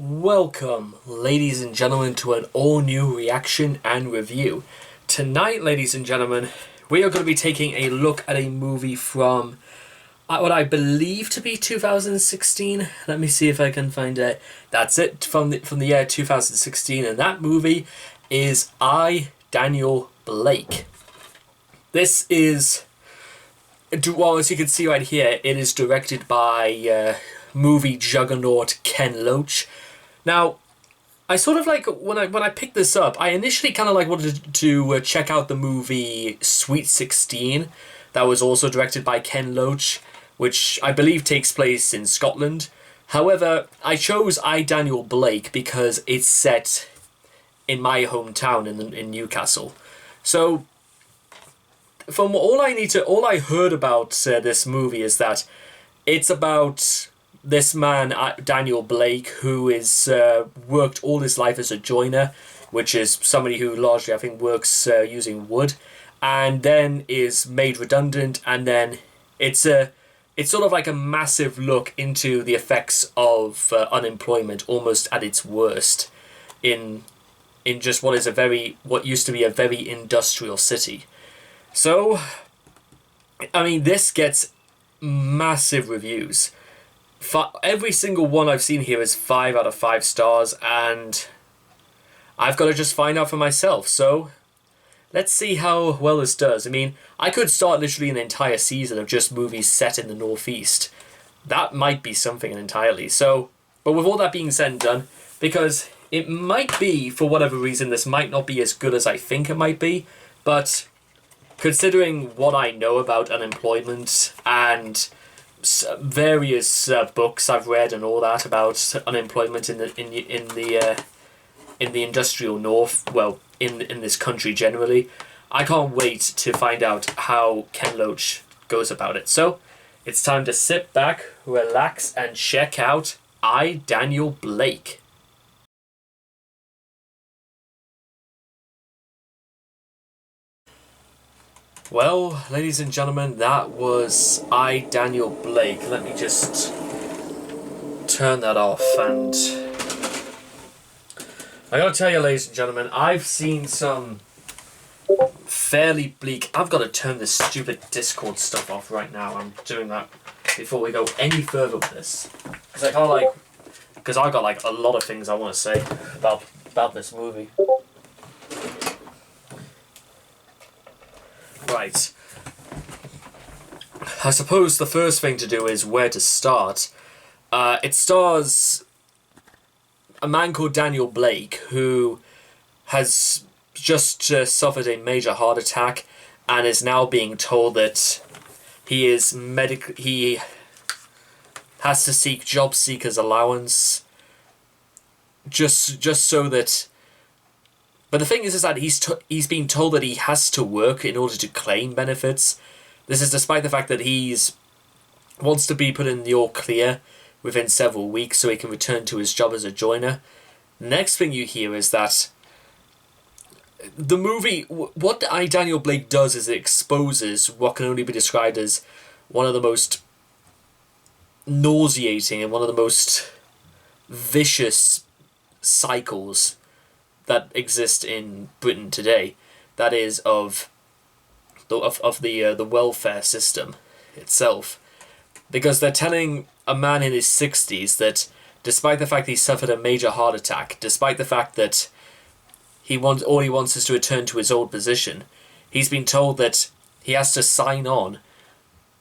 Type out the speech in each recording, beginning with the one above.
Welcome, ladies and gentlemen, to an all-new reaction and review. Tonight, ladies and gentlemen, we are going to be taking a look at a movie from what I believe to be 2016. Let me see if I can find it. That's it, from the year 2016, and that movie is I, Daniel Blake. This is, well, as you can see right here, it is directed by movie juggernaut Ken Loach. Now, I sort of like, when I picked this up, I initially kind of like wanted to check out the movie Sweet 16, that was also directed by Ken Loach, which I believe takes place in Scotland. However, I chose I, Daniel Blake because it's set in my hometown in Newcastle. So, from all I heard about this movie is that it's about this man, Daniel Blake, who is worked all his life as a joiner, which is somebody who largely, I think, works using wood, and then is made redundant, and then it's sort of like a massive look into the effects of unemployment, almost at its worst, in just what used to be a very industrial city. So, I mean, this gets massive reviews. Every single one I've seen here is 5 out of 5 stars, and I've got to just find out for myself. So, let's see how well this does. I mean, I could start literally an entire season of just movies set in the Northeast. That might be something entirely. So, but with all that being said and done, because it might be, for whatever reason, this might not be as good as I think it might be, but considering what I know about unemployment and various books I've read and all that about unemployment in the industrial north, well, in this country generally, I can't wait to find out how Ken Loach goes about it. So it's time to sit back, relax, and check out I, Daniel Blake. Well, ladies and gentlemen, that was I, Daniel Blake. Let me just turn that off, and I gotta tell you, ladies and gentlemen, I've seen some fairly bleak... I've got to turn this stupid Discord stuff off right now. I'm doing that before we go any further with this. Because I got like a lot of things I want to say about this movie. Right. I suppose the first thing to do is where to start. It stars a man called Daniel Blake, who has just suffered a major heart attack and is now being told that he has to seek job seekers allowance just so that... But the thing is that he's being told that he has to work in order to claim benefits. This is despite the fact that wants to be put in the all clear within several weeks so he can return to his job as a joiner. The next thing you hear is that the movie, what I, Daniel Blake does is it exposes what can only be described as one of the most nauseating and one of the most vicious cycles that exist in Britain today. That is of the welfare system itself, because they're telling a man in his 60s that despite the fact he suffered a major heart attack, despite the fact that all he wants is to return to his old position, he's been told that he has to sign on,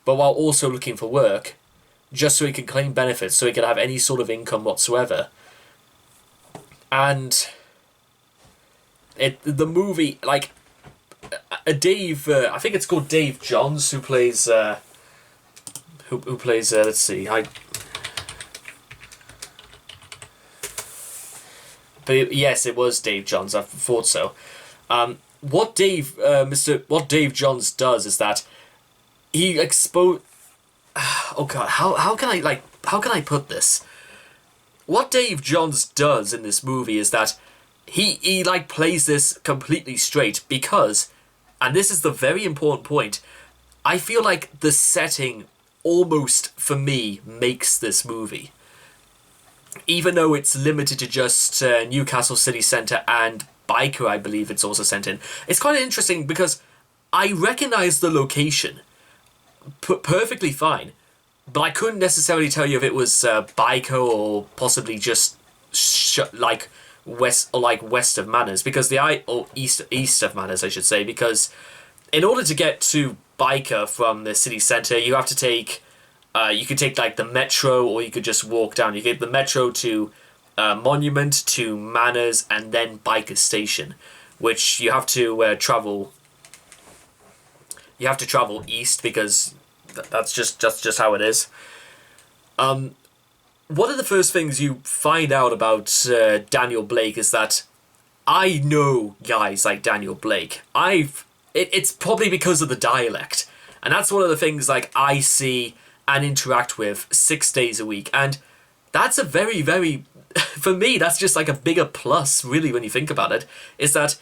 but while also looking for work, just so he can claim benefits, so he can have any sort of income whatsoever. And the movie, like, Dave, I think it's called Dave Johns, who plays, let's see, but yes, it was Dave Johns, I thought so. What Dave Johns does is that he oh god, how can I put this? What Dave Johns does in this movie is that he plays this completely straight because, and this is the very important point, I feel like the setting almost, for me, makes this movie. even though it's limited to just Newcastle city centre and Biker, I believe it's also sent in. It's quite interesting because I recognise the location perfectly fine, but I couldn't necessarily tell you if it was Biker or possibly just like west of Manners, because or east of Manners, I should say, because in order to get to Biker from the city centre, you have to take you could take like the metro, or you could just walk down. You get the metro to Monument, to Manners, and then Biker Station, which you have to travel. You have to travel east because that's just how it is. One of the first things you find out about Daniel Blake is that I know guys like Daniel Blake. It's probably because of the dialect, and that's one of the things like I see and interact with 6 days a week, and that's a very, very, for me, that's just like a bigger plus, really, when you think about it, is that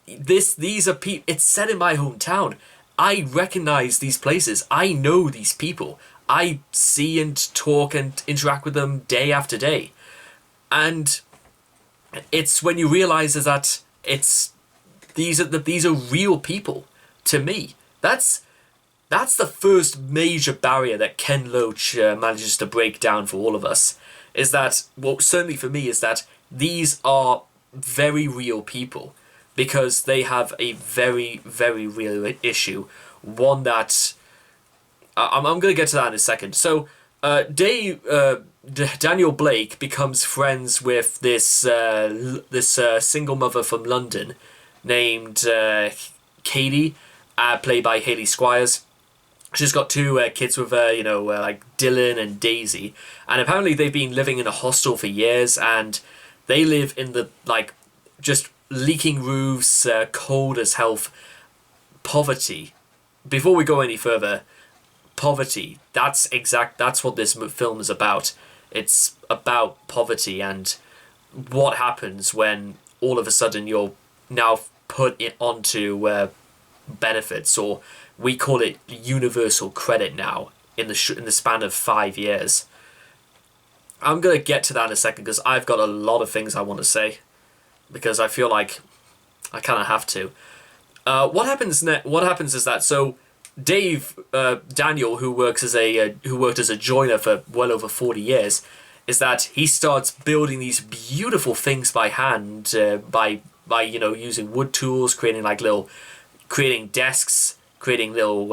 these are people, it's set in my hometown. I recognize these places. I know these people. I see and talk and interact with them day after day. And it's when you realize that these are real people to me. That's the first major barrier that Ken Loach manages to break down for all of us. Is that, well, certainly for me, is that these are very real people, because they have a very, very real issue. One that I'm going to get to that in a second. So Daniel Blake becomes friends with this single mother from London named Katie, played by Hayley Squires. She's got two kids with her, like Dylan and Daisy. And apparently they've been living in a hostel for years, and they live in the, like, just leaking roofs, cold as health, poverty. Before we go any further, poverty, that's what this film is about. It's about poverty and what happens when all of a sudden you're now put onto benefits, or we call it universal credit now, in the span of 5 years. I'm going to get to that in a second, because I've got a lot of things I want to say, because I feel like I kind of have to. What happens is that, so Daniel, who worked as a joiner for well over 40 years, is that he starts building these beautiful things by hand, by using wood tools, creating desks, creating little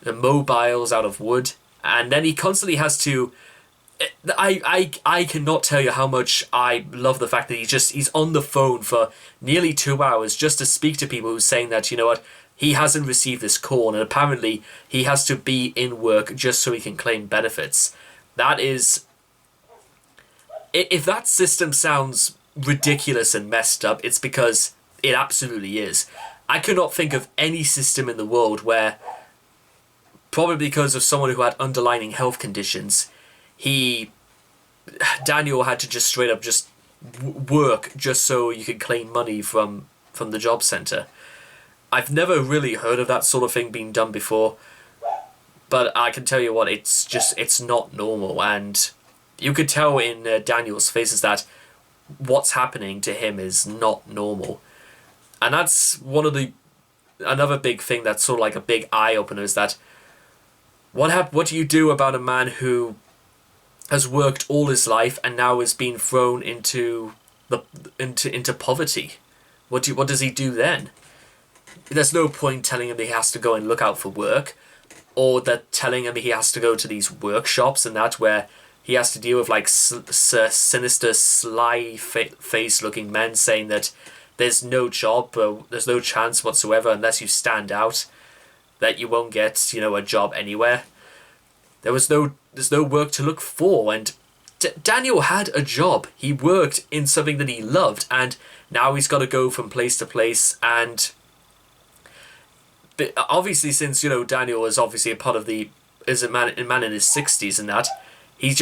mobiles out of wood, and then he constantly has to. I cannot tell you how much I love the fact that he's on the phone for nearly 2 hours just to speak to people who's saying that, he hasn't received this call, and apparently he has to be in work just so he can claim benefits. That is, if that system sounds ridiculous and messed up, it's because it absolutely is. I could not think of any system in the world where, probably because of someone who had underlying health conditions, Daniel had to just straight up just work just so you could claim money from the job centre. I've never really heard of that sort of thing being done before, but I can tell you what, it's not normal, and you could tell in Daniel's faces that what's happening to him is not normal. And that's another big thing that's sort of like a big eye-opener, is that what do you do about a man who has worked all his life and now is being thrown into poverty? What does he do then? There's no point telling him that he has to go and look out for work, or that telling him he has to go to these workshops and that, where he has to deal with like sinister, sly face looking men saying that there's no job, there's no chance whatsoever unless you stand out, that you won't get a job anywhere. There's no work to look for, and Daniel had a job. He worked in something that he loved, and now he's got to go from place to place. And obviously, since Daniel is obviously a part of is a man in his 60s, and that he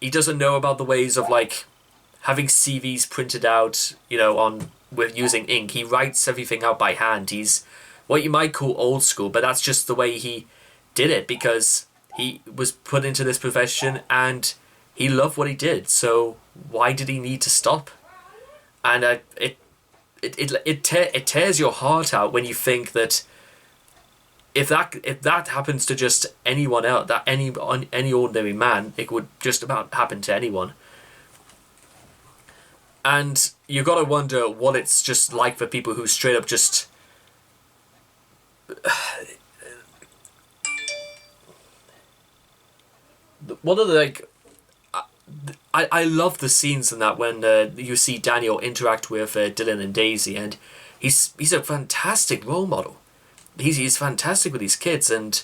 doesn't know about the ways of like having CVs printed out with using ink. He writes everything out by hand. He's what you might call old school, but that's just the way he did it, because he was put into this profession and he loved what he did, so why did he need to stop? And it tears your heart out when you think that if that happens to just anyone else, that any ordinary man, it would just about happen to anyone. And you gotta wonder what it's just like for people who straight up just one of the like. I love the scenes in that when you see Daniel interact with Dylan and Daisy, and he's a fantastic role model. He's fantastic with these kids, and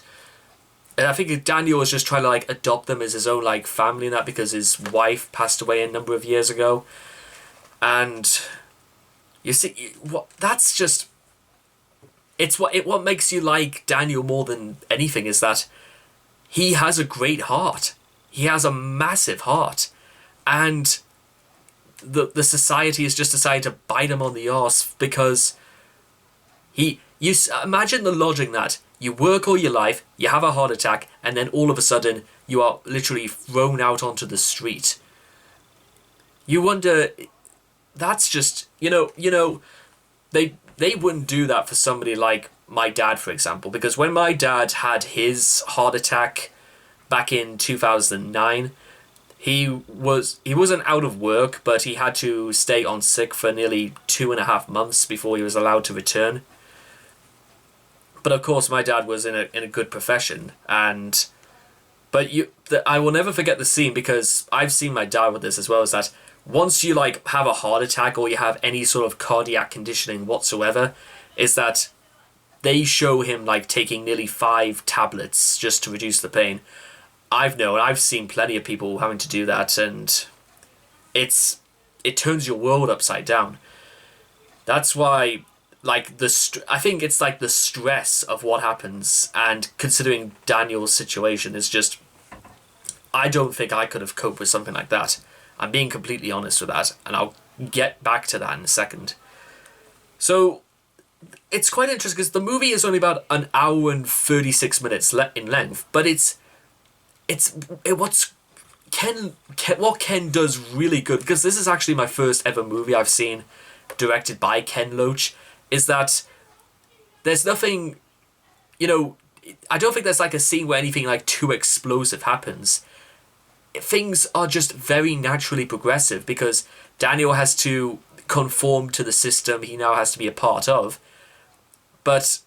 I think Daniel was just trying to like adopt them as his own like family and that because his wife passed away a number of years ago, and you see what that's just. It's what makes you like Daniel more than anything is that he has a great heart. He has a massive heart, and the society has just decided to bite him on the arse because imagine the logic that you work all your life, you have a heart attack, and then all of a sudden you are literally thrown out onto the street. You wonder, that's just they wouldn't do that for somebody like my dad, for example, because when my dad had his heart attack back in 2009, he wasn't out of work, but he had to stay on sick for nearly 2.5 months before he was allowed to return. But of course, my dad was in a good profession, I will never forget the scene because I've seen my dad with this as well. Is that once you like have a heart attack or you have any sort of cardiac conditioning whatsoever, is that they show him like taking nearly 5 tablets just to reduce the pain. I've seen plenty of people having to do that, and it turns your world upside down. That's why, like I think it's like the stress of what happens, and considering Daniel's situation is just, I don't think I could have coped with something like that. I'm being completely honest with that, and I'll get back to that in a second. So it's quite interesting because the movie is only about an hour and 36 minutes in length, but what Ken does really good, because this is actually my first ever movie I've seen directed by Ken Loach, is that there's nothing, I don't think there's like a scene where anything like too explosive happens. Things are just very naturally progressive because Daniel has to conform to the system he now has to be a part of, but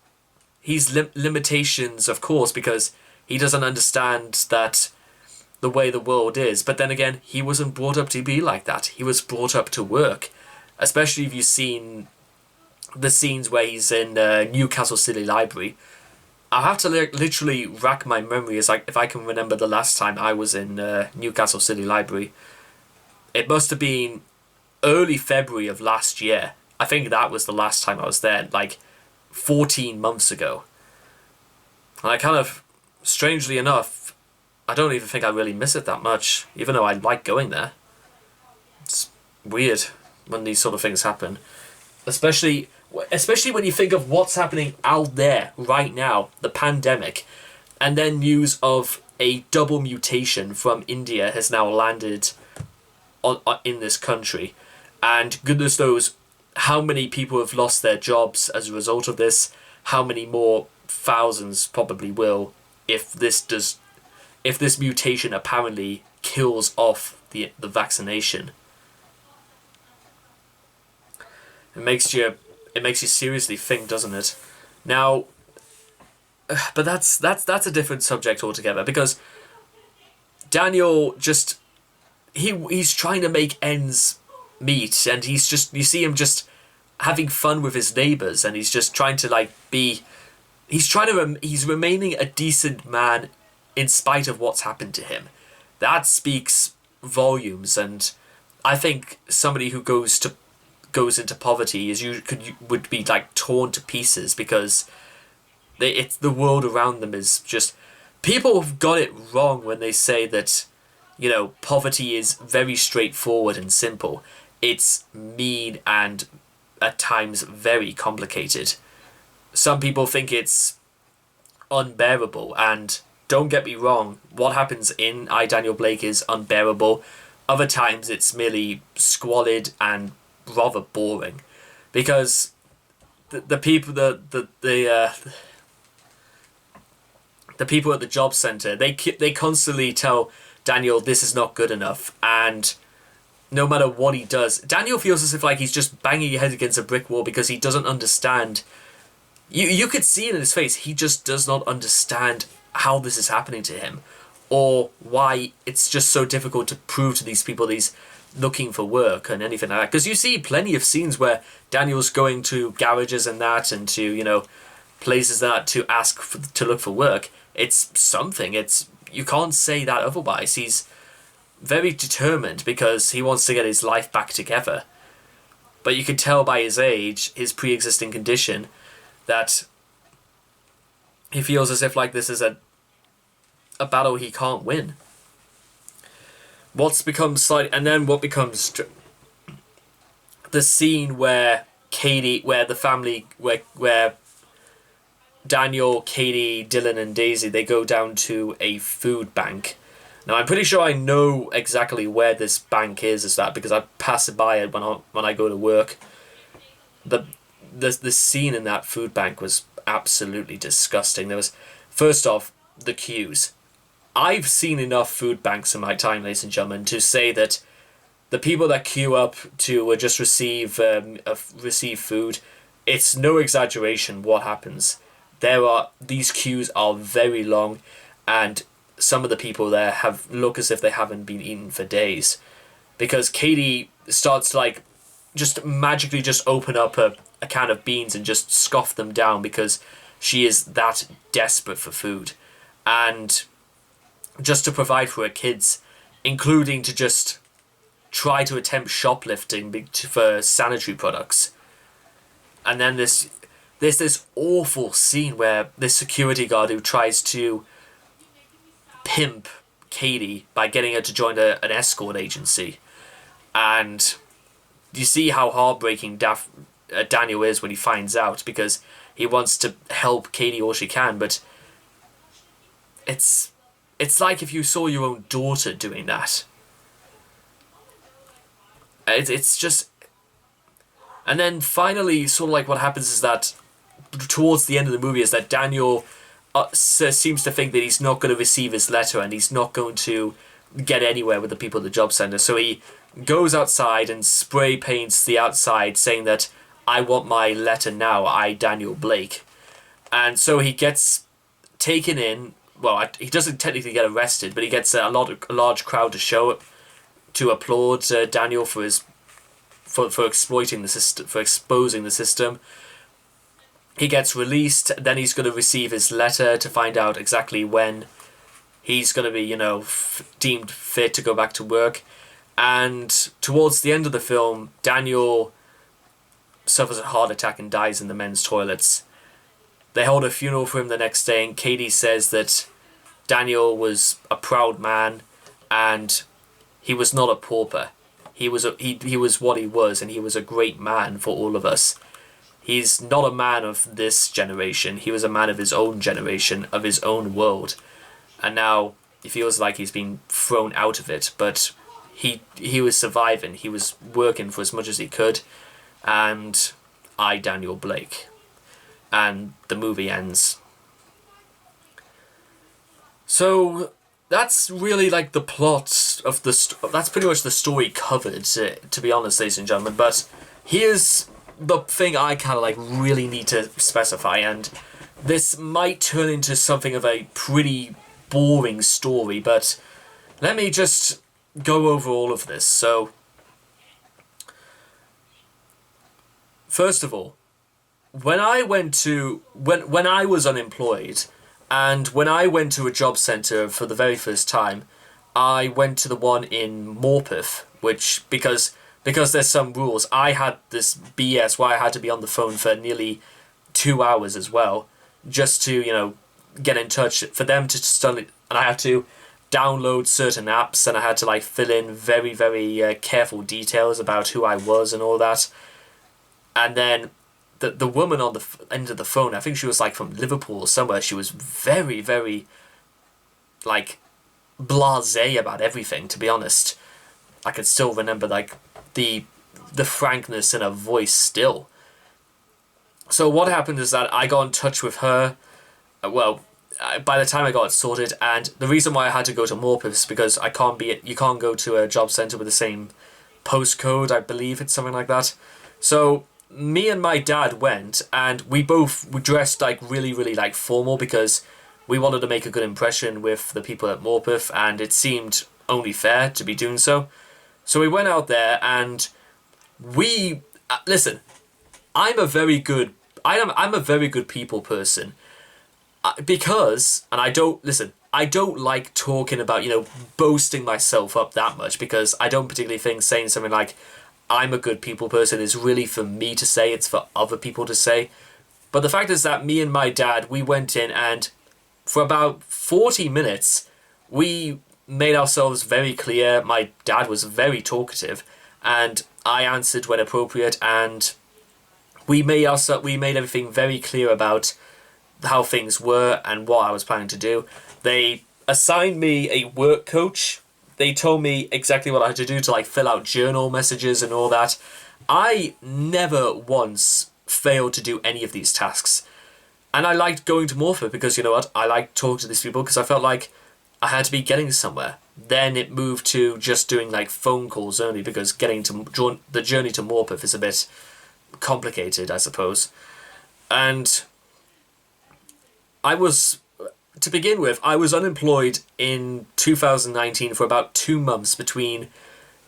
he's limitations, of course, because he doesn't understand that the way the world is. But then again, he wasn't brought up to be like that. He was brought up to work. Especially if you've seen the scenes where he's in Newcastle City Library. I'll have to literally rack my memory as if I can remember the last time I was in Newcastle City Library. It must have been early February of last year. I think that was the last time I was there, like 14 months ago. And I kind of, strangely enough, I don't even think I really miss it that much, even though I like going there. It's weird when these sort of things happen. Especially when you think of what's happening out there right now, the pandemic, and then news of a double mutation from India has now landed in this country. And goodness knows how many people have lost their jobs as a result of this, how many more thousands probably will if this mutation apparently kills off the vaccination. It makes you seriously think, doesn't it? Now, but that's a different subject altogether, because Daniel just he's trying to make ends meet, and you see him just having fun with his neighbors, and he's just trying to he's remaining a decent man in spite of what's happened to him. That speaks volumes, and I think somebody who goes into poverty would be like torn to pieces, because the world around them is just, people have got it wrong when they say that poverty is very straightforward and simple. It's mean and at times very complicated. Some people think it's unbearable, and don't get me wrong, what happens in I, Daniel Blake is unbearable. Other times it's merely squalid and rather boring. Because the people the people at the job center, they constantly tell Daniel this is not good enough, and no matter what he does, Daniel feels as if like he's just banging his head against a brick wall because he doesn't understand. You could see it in his face. He just does not understand how this is happening to him, or why it's just so difficult to prove to these people that he's looking for work and anything like that. Because you see plenty of scenes where Daniel's going to garages and that, and to, you know, places that to ask to look for work. It's something. You can't say that otherwise. He's very determined because he wants to get his life back together. But you can tell by his age, his pre-existing condition, that he feels as if like this is a battle he can't win. What becomes the scene where Katie, where the family, where Daniel, Katie, Dylan and Daisy, they go down to a food bank. Now I'm pretty sure I know exactly where this bank is that because I pass by it when I go to work. The scene in that food bank was absolutely disgusting. There was, first off, the queues. I've seen enough food banks in my time, ladies and gentlemen, to say that the people that queue up to just receive food, it's no exaggeration what happens. These queues are very long, and some of the people there look as if they haven't been eaten for days, because Katie starts to like just magically just open up a can of beans and just scoff them down because she is that desperate for food, and just to provide for her kids, including to just try to attempt shoplifting for sanitary products. And then there's this awful scene where this security guard who tries to pimp Katie by getting her to join an escort agency. And you see how heartbreaking Daniel is when he finds out, because he wants to help Katie all she can, but it's like if you saw your own daughter doing that. It's just... And then finally, sort of like what happens is that towards the end of the movie is that Daniel seems to think that he's not going to receive his letter and he's not going to get anywhere with the people at the job centre. So he goes outside and spray paints the outside saying that, I want my letter now, I, Daniel Blake. And so he gets taken in. Well, he doesn't technically get arrested, but he gets a large crowd to show up to applaud Daniel for exploiting the system, for exposing the system. He gets released. Then he's going to receive his letter to find out exactly when he's going to be, deemed fit to go back to work. And towards the end of the film, Daniel suffers a heart attack and dies in the men's toilets. They hold a funeral for him the next day, and Katie says that Daniel was a proud man and he was not a pauper. He was what he was, and he was a great man for all of us. He's not a man of this generation. He was a man of his own generation, of his own world. And now he feels like he's been thrown out of it, but he was surviving. He was working for as much as he could. And I, Daniel Blake. And the movie ends. So that's really like the plot of that's pretty much the story covered, to be honest, ladies and gentlemen. But here's the thing I kind of like really need to specify, and this might turn into something of a pretty boring story, but let me just go over all of this. So, first of all, when I was unemployed, and when I went to a job centre for the very first time, I went to the one in Morpeth, which, because there's some rules, I had this BS where I had to be on the phone for nearly 2 hours as well, just to, get in touch, for them to study, and I had to download certain apps, and I had to like fill in very, very careful details about who I was and all that. And then the woman on the end of the phone, I think she was like from Liverpool or somewhere, she was very, very like blasé about everything, to be honest. I can still remember like the frankness in her voice still. So what happened is that I got in touch with her. By the time I got it sorted, and the reason why I had to go to Morpeth is because you can't go to a job centre with the same postcode. I believe it's something like that. So me and my dad went, and we both were dressed like really, really like formal because we wanted to make a good impression with the people at Morpeth, and it seemed only fair to be doing so. So we went out there, and we listen. I'm a very good people person. Because, and I don't like talking about, boasting myself up that much, because I don't particularly think saying something like, I'm a good people person is really for me to say, it's for other people to say. But the fact is that me and my dad, we went in, and for about 40 minutes, we made ourselves very clear. My dad was very talkative, and I answered when appropriate, and we made everything very clear about how things were and what I was planning to do. They assigned me a work coach. They told me exactly what I had to do to like fill out journal messages and all that. I never once failed to do any of these tasks. And I liked going to Morpeth because, you know what, I liked talking to these people because I felt like I had to be getting somewhere. Then it moved to just doing like phone calls only because the journey to Morpeth is a bit complicated, I suppose. And to begin with, I was unemployed in 2019 for about 2 months between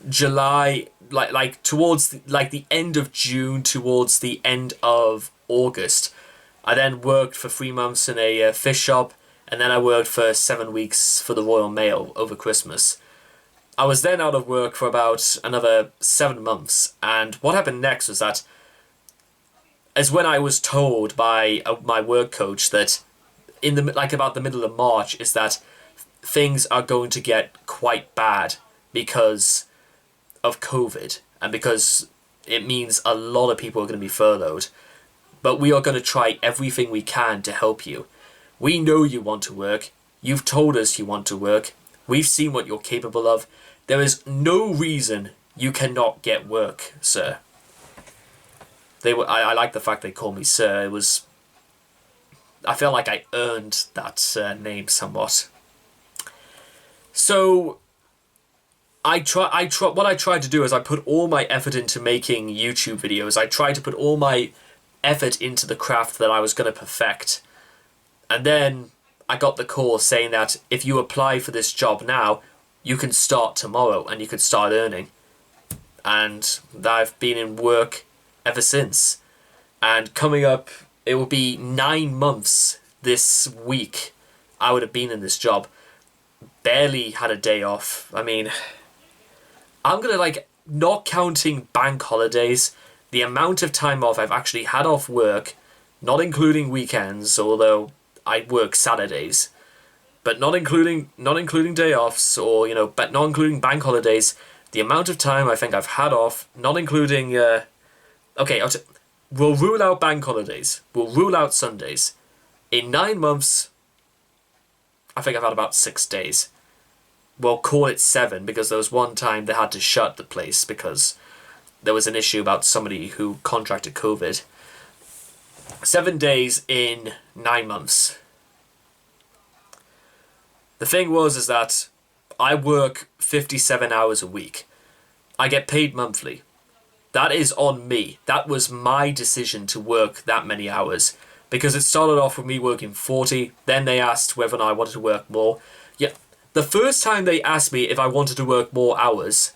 July, towards the end of June towards the end of August. I then worked for 3 months in a fish shop, and then I worked for 7 weeks for the Royal Mail over Christmas. I was then out of work for about another 7 months, and what happened next was that, as when I was told by my work coach that about the middle of March, is that things are going to get quite bad because of COVID and because it means a lot of people are going to be furloughed. But we are going to try everything we can to help you. We know you want to work. You've told us you want to work. We've seen what you're capable of. There is no reason you cannot get work, sir. I like the fact they call me sir. I felt like I earned that name somewhat. So what I tried to do is I put all my effort into making YouTube videos. I tried to put all my effort into the craft that I was going to perfect. And then I got the call saying that if you apply for this job now, you can start tomorrow and you can start earning. And I've been in work ever since. And coming up, it will be 9 months this week I would have been in this job. Barely had a day off. I mean, I'm going to, not counting bank holidays, the amount of time off I've actually had off work, not including weekends, although I work Saturdays, but not including day offs or, but not including bank holidays, the amount of time I think I've had off, not including, we'll rule out bank holidays. We'll rule out Sundays. In 9 months, I think I've had about 6 days. We'll call it 7 because there was one time they had to shut the place because there was an issue about somebody who contracted COVID. 7 days in 9 months. The thing is that I work 57 hours a week. I get paid monthly. That is on me. That was my decision to work that many hours. Because it started off with me working 40, then they asked whether or not I wanted to work more. Yeah, the first time they asked me if I wanted to work more hours,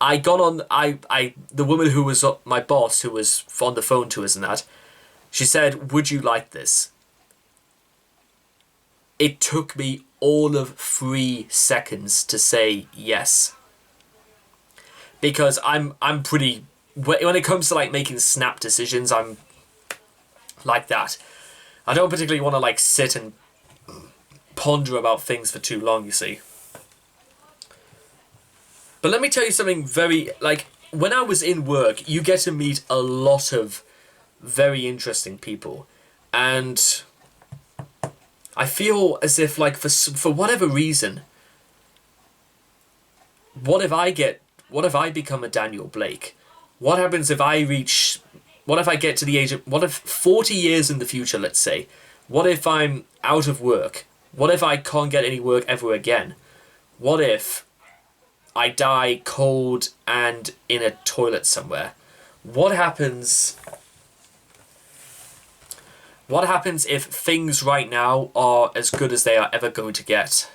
I got on, the woman who was my boss, who was on the phone to us and that, she said, would you like this? It took me all of 3 seconds to say yes. Because I'm pretty, when it comes to making snap decisions, I'm like that. I don't particularly want to sit and ponder about things for too long, you see. But let me tell you something very, when I was in work, you get to meet a lot of very interesting people. And I feel as if, like, for whatever reason, what if I become a Daniel Blake? What happens if what if I get to the age of, what if 40 years in the future, let's say, what if I'm out of work? What if I can't get any work ever again? What if I die cold and in a toilet somewhere? What happens if things right now are as good as they are ever going to get?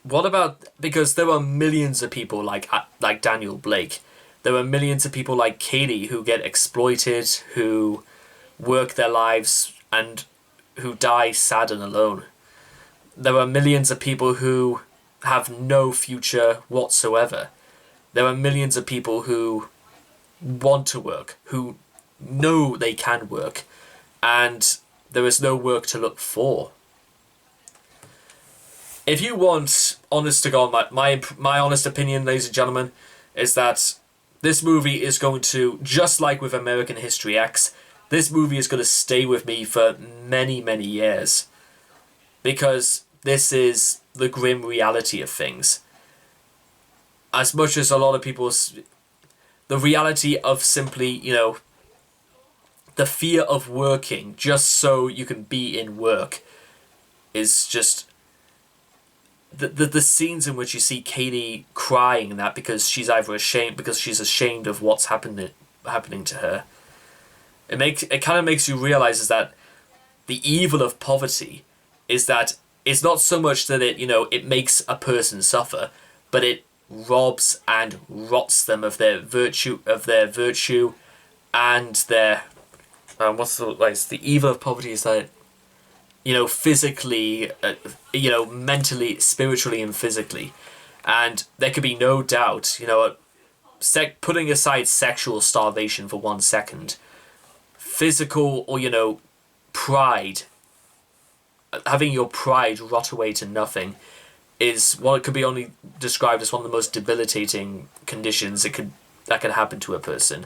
What about, because there are millions of people like Daniel Blake. There are millions of people like Katie who get exploited, who work their lives and who die sad and alone. There are millions of people who have no future whatsoever. There are millions of people who want to work, who know they can work, and there is no work to look for. If you want, honest to God, my honest opinion, ladies and gentlemen, is that this movie is going to, just like with American History X, this movie is going to stay with me for many, many years. Because this is the grim reality of things. As much as a lot of people, the reality of simply, you know, the fear of working just so you can be in work is just... The scenes in which you see Katie crying and that because she's either ashamed of what's happening to her. It kind of makes you realize is that the evil of poverty is that it's not so much that it makes a person suffer, but it robs and rots them of their virtue and their the evil of poverty is that physically, mentally, spiritually, and physically. And there could be no doubt, putting aside sexual starvation for 1 second, physical or, pride, having your pride rot away to nothing is what could be only described as one of the most debilitating conditions that could happen to a person.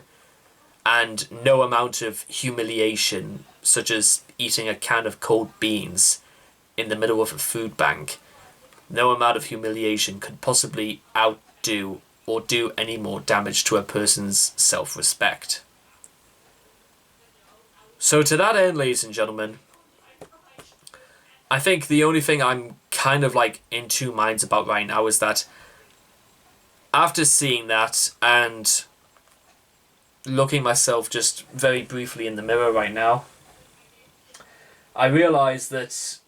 And no amount of humiliation, such as eating a can of cold beans in the middle of a food bank, no amount of humiliation could possibly outdo or do any more damage to a person's self-respect. So to that end, ladies and gentlemen, I think the only thing I'm kind of in two minds about right now is that after seeing that and looking myself just very briefly in the mirror right now, I realise that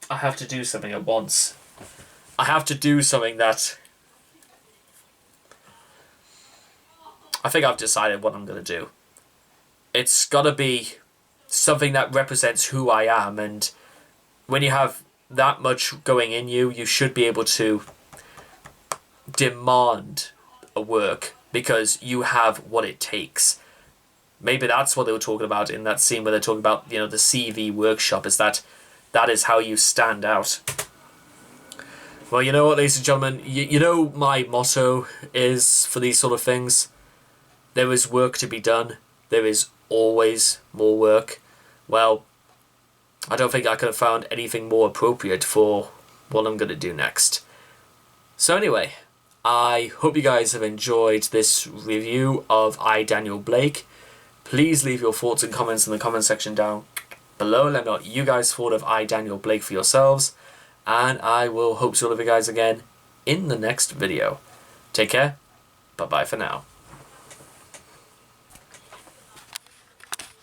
I have to do something at once. I have to do something that I think I've decided what I'm going to do. It's got to be something that represents who I am, and when you have that much going in you, you should be able to demand a work because you have what it takes. Maybe that's what they were talking about in that scene where they're talking about, the CV workshop, is that is how you stand out. Well, you know what, ladies and gentlemen, you know my motto is for these sort of things. There is work to be done. There is always more work. Well, I don't think I could have found anything more appropriate for what I'm going to do next. So anyway, I hope you guys have enjoyed this review of I, Daniel Blake. Please leave your thoughts and comments in the comment section down below. Let me know what you guys thought of I, Daniel Blake for yourselves. And I will hope to see all of you guys again in the next video. Take care. Bye-bye for now.